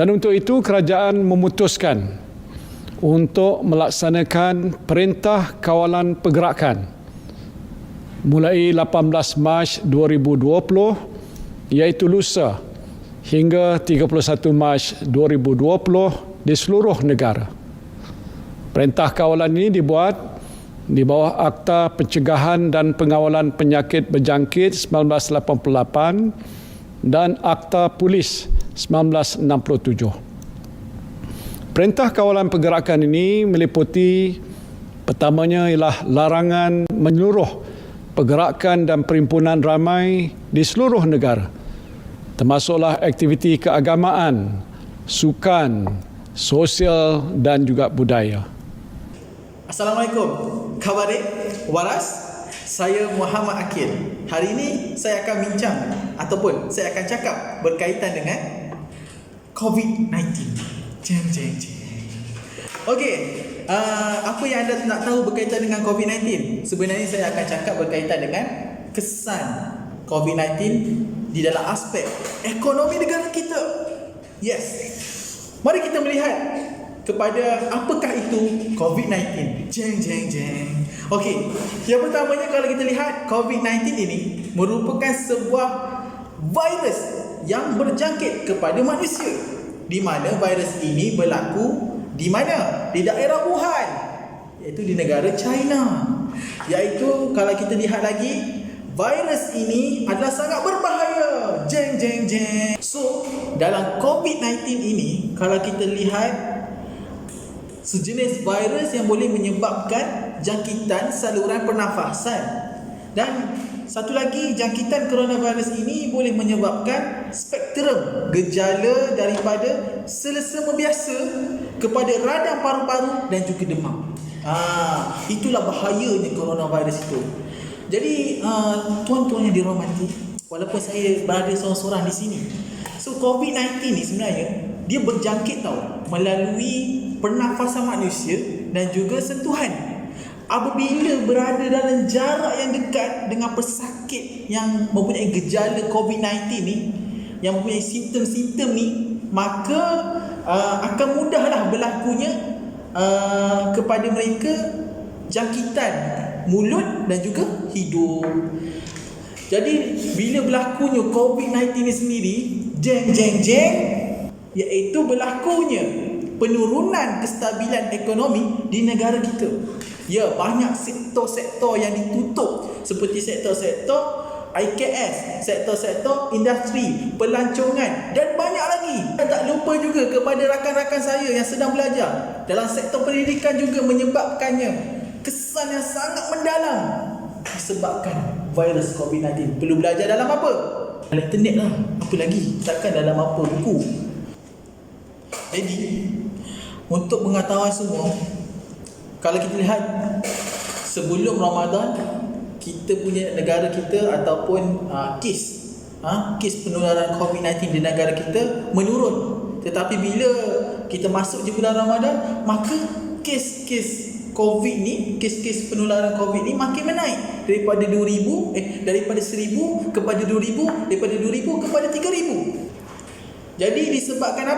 Dan untuk itu kerajaan memutuskan untuk melaksanakan Perintah Kawalan Pergerakan mulai 18 Mac 2020 iaitu lusa hingga 31 Mac 2020 di seluruh negara. Perintah kawalan ini dibuat di bawah Akta Pencegahan dan Pengawalan Penyakit Berjangkit 1988 dan Akta Polis 1967. Perintah Kawalan Pergerakan ini meliputi pertamanya ialah larangan menyeluruh pergerakan dan perhimpunan ramai di seluruh negara, termasuklah aktiviti keagamaan, sukan, sosial dan juga budaya. Assalamualaikum, khabar baik, waras. Saya Muhammad Akil. Hari ini saya akan bincang ataupun saya akan cakap berkaitan dengan COVID-19. Jeng. Okey, apa yang anda nak tahu berkaitan dengan COVID-19? Sebenarnya saya akan cakap berkaitan dengan kesan COVID-19 di dalam aspek ekonomi negara kita. Yes. Mari kita melihat kepada apakah itu COVID-19. Jeng. Okey, yang pertamanya kalau kita lihat COVID-19 ini merupakan sebuah virus yang berjangkit kepada manusia, di mana virus ini berlaku di mana? Di daerah Wuhan, iaitu di negara China. Iaitu kalau kita lihat lagi, virus ini adalah sangat berbahaya. Jeng. So, dalam COVID-19 ini kalau kita lihat sejenis virus yang boleh menyebabkan jangkitan saluran pernafasan. Dan Satu lagi, jangkitan coronavirus ini boleh menyebabkan spektrum gejala daripada selesema biasa kepada radang paru-paru dan juga demam. Itulah bahayanya coronavirus itu. Jadi tuan-tuan yang dirahmati, walaupun saya berada seorang-seorang di sini, so COVID-19 ni sebenarnya dia berjangkit tau melalui pernafasan manusia dan juga sentuhan. Apabila berada dalam jarak yang dekat dengan pesakit yang mempunyai gejala COVID-19 ni, yang mempunyai simptom-simptom ni, maka akan mudahlah berlakunya kepada mereka jangkitan mulut dan juga hidung. Jadi bila berlakunya COVID-19 ni sendiri, jeng, iaitu berlakunya penurunan kestabilan ekonomi di negara kita. Ya, banyak sektor-sektor yang ditutup, seperti sektor-sektor IKS, sektor-sektor industri, pelancongan dan banyak lagi. Dan tak lupa juga kepada rakan-rakan saya yang sedang belajar dalam sektor pendidikan juga menyebabkannya kesan yang sangat mendalam disebabkan virus COVID-19. Perlu belajar dalam apa? Dalam internet lah. Apa lagi? Takkan dalam apa? Buku. Jadi, untuk pengetahuan semua, kalau kita lihat sebelum Ramadan, kita punya negara kita ataupun kes penularan COVID-19 di negara kita menurun. Tetapi bila kita masuk je bulan Ramadan, maka kes-kes COVID ni, kes-kes penularan COVID ni makin menaik daripada 2,000 daripada 1,000 kepada 2,000, daripada 2,000 kepada 3,000. Jadi disebabkan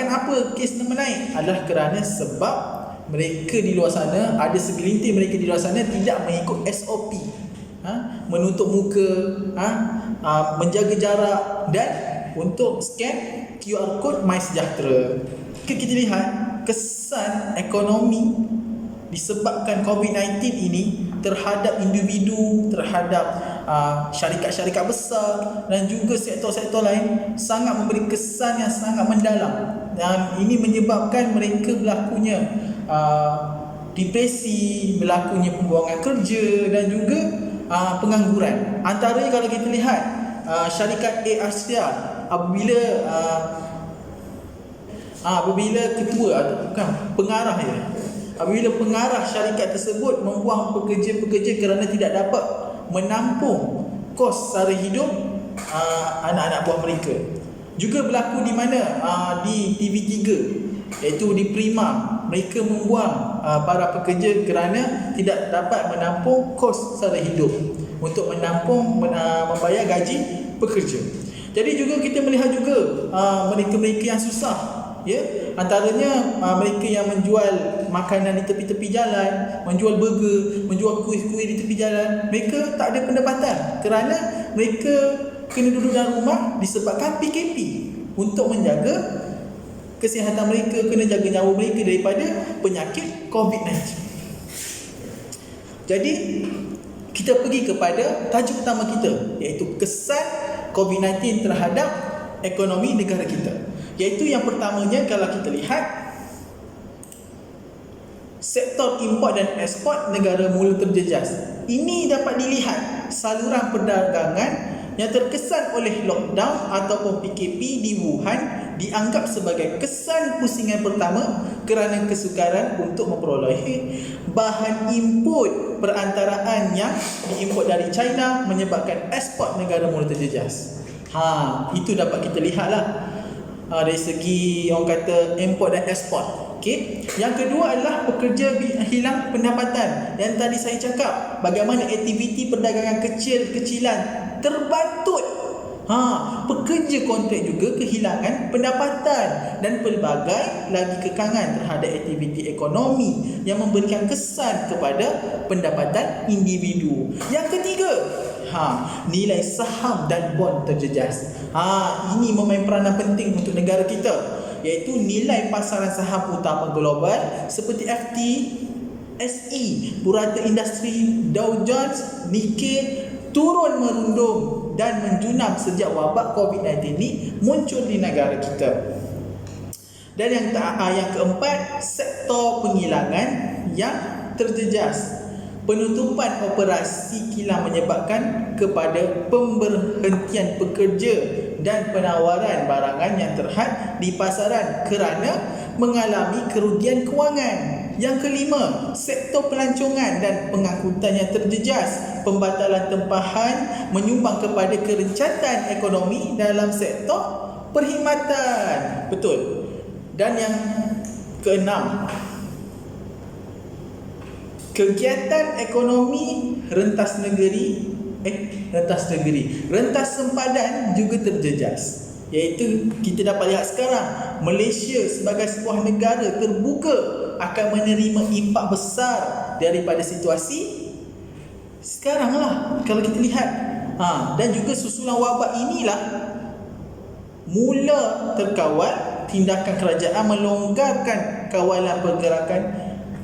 apa kes ni menaik? Adalah kerana sebab mereka di luar sana, ada segelintir mereka di luar sana tidak mengikut SOP, menutup muka, menjaga jarak dan untuk scan QR code MySejahtera. Kita lihat kesan ekonomi disebabkan COVID-19 ini terhadap individu, terhadap syarikat-syarikat besar dan juga sektor-sektor lain sangat memberi kesan yang sangat mendalam, dan ini menyebabkan mereka berlakunya depresi, berlakunya pembuangan kerja dan juga pengangguran. Antaranya kalau kita lihat syarikat Air Asia, apabila ketua atau bukan pengarah ya, apabila pengarah syarikat tersebut membuang pekerja-pekerja kerana tidak dapat menampung kos sara hidup anak-anak buah mereka. Juga berlaku di mana? Di TV3, iaitu di Prima. Mereka membuang para pekerja kerana tidak dapat menampung kos sara hidup untuk menampung membayar gaji pekerja. Jadi juga kita melihat juga mereka-mereka yang susah, ya, antaranya mereka yang menjual makanan di tepi-tepi jalan, menjual burger, menjual kuih-kuih di tepi jalan. Mereka tak ada pendapatan kerana mereka kena duduk dalam rumah disebabkan PKP untuk menjaga kesihatan mereka, kena jaga nyawa mereka daripada penyakit COVID-19. Jadi kita pergi kepada tajuk utama kita, iaitu kesan COVID-19 terhadap ekonomi negara kita. Iaitu yang pertamanya, kalau kita lihat sektor import dan ekspor negara mula terjejas. Ini dapat dilihat saluran perdagangan yang terkesan oleh lockdown ataupun PKP di Wuhan dianggap sebagai kesan pusingan pertama kerana kesukaran untuk memperoleh bahan input perantaraan yang diimport dari China menyebabkan ekspor negara mula terjejas. Itu dapat kita lihatlah dari segi orang kata import dan ekspor. Okey. Yang kedua adalah pekerja hilang pendapatan. Yang tadi saya cakap bagaimana aktiviti perdagangan kecil-kecilan terbantut. Pekerja kontrak juga kehilangan pendapatan dan pelbagai lagi kekangan terhadap aktiviti ekonomi yang memberikan kesan kepada pendapatan individu. Yang ketiga, nilai saham dan bond terjejas. Ini memain peranan penting untuk negara kita, iaitu nilai pasaran saham utama global seperti FTSE, Purata Industri, Dow Jones, Nikkei turun merundum dan menjunam sejak wabak COVID-19 ini muncul di negara kita. Dan yang keempat, sektor penghilangan yang terjejas. Penutupan operasi kilang menyebabkan kepada pemberhentian pekerja dan penawaran barangan yang terhad di pasaran kerana mengalami kerugian kewangan. Yang kelima, sektor pelancongan dan pengangkutan yang terjejas. Pembatalan tempahan menyumbang kepada kerencatan ekonomi dalam sektor perkhidmatan. Betul. Dan yang keenam, kegiatan ekonomi rentas sempadan juga terjejas. Iaitu kita dapat lihat sekarang, Malaysia sebagai sebuah negara terbuka akan menerima impak besar daripada situasi sekarang lah, kalau kita lihat. Dan juga susulan wabak inilah mula terkawal tindakan kerajaan melonggarkan kawalan pergerakan,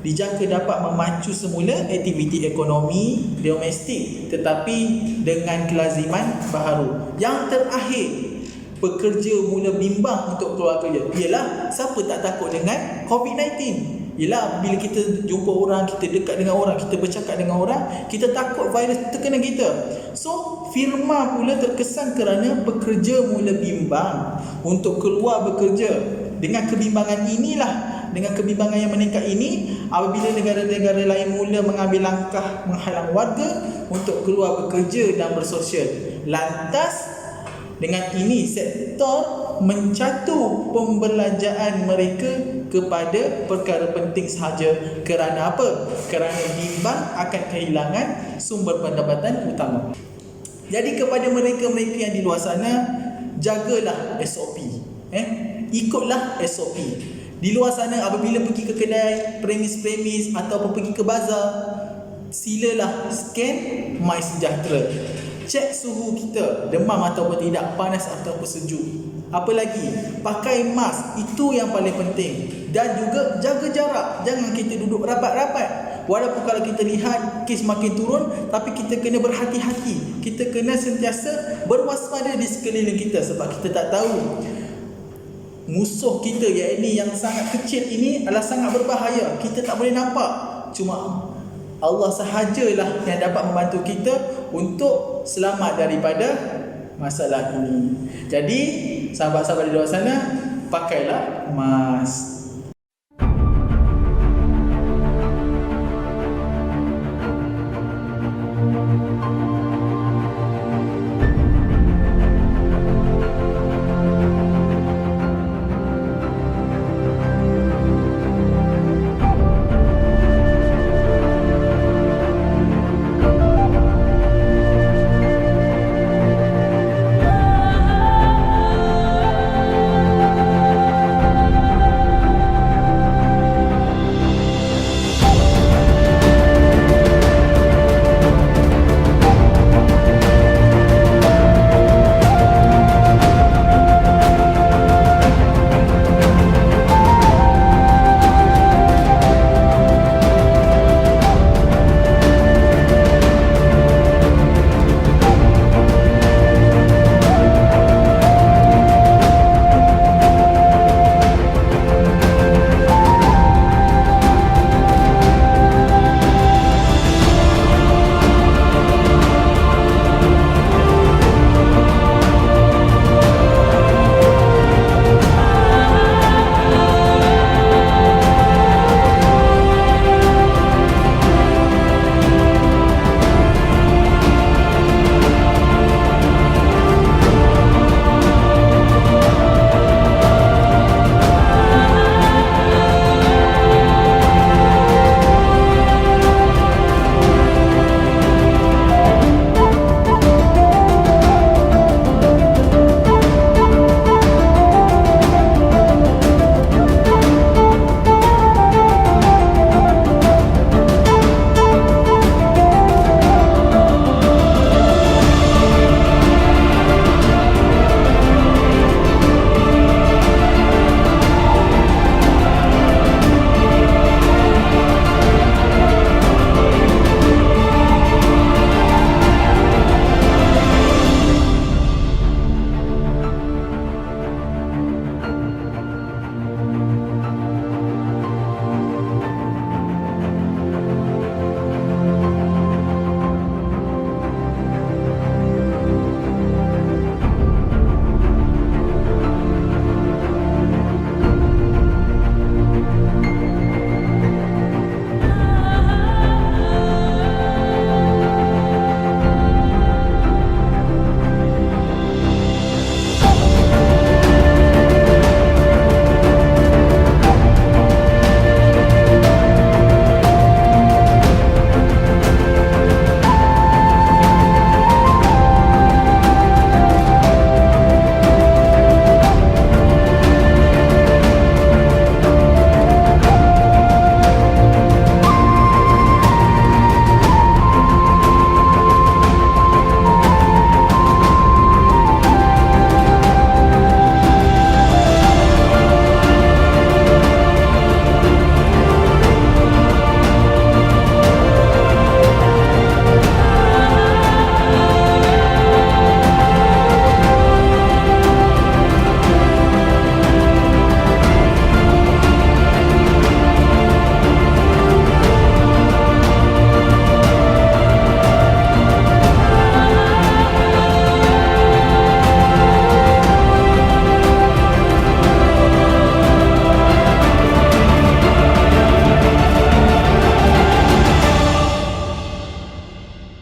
dijangka dapat memacu semula aktiviti ekonomi domestik tetapi dengan kelaziman baharu. Yang terakhir, pekerja mula bimbang untuk keluar kerja. Ialah siapa tak takut dengan COVID-19? Ialah bila kita jumpa orang, kita dekat dengan orang, kita bercakap dengan orang, kita takut virus terkena kita. So, firma pula terkesan kerana pekerja mula bimbang untuk keluar bekerja. Dengan kebimbangan inilah, dengan kebimbangan yang meningkat ini, apabila negara-negara lain mula mengambil langkah menghalang warga untuk keluar bekerja dan bersosial. Lantas, dengan ini sektor mencatu pembelanjaan mereka kepada perkara penting sahaja. Kerana apa? Kerana bimbang akan kehilangan sumber pendapatan utama. Jadi kepada mereka-mereka yang di luar sana, jagalah SOP. Ikutlah SOP. Di luar sana apabila pergi ke kedai, premis-premis ataupun pergi ke bazar, silalah scan MySejahtera. Cek suhu kita, demam ataupun tidak, panas ataupun sejuk. Apa lagi? Pakai mask, itu yang paling penting. Dan juga jaga jarak, jangan kita duduk rapat-rapat. Walaupun kalau kita lihat kes makin turun, tapi kita kena berhati-hati. Kita kena sentiasa berwaspada di sekeliling kita, sebab kita tak tahu musuh kita yang sangat kecil ini adalah sangat berbahaya. Kita tak boleh nampak. Cuma Allah sahajalah yang dapat membantu kita untuk selamat daripada masalah ini. Jadi, sahabat-sahabat di luar sana, pakailah mask.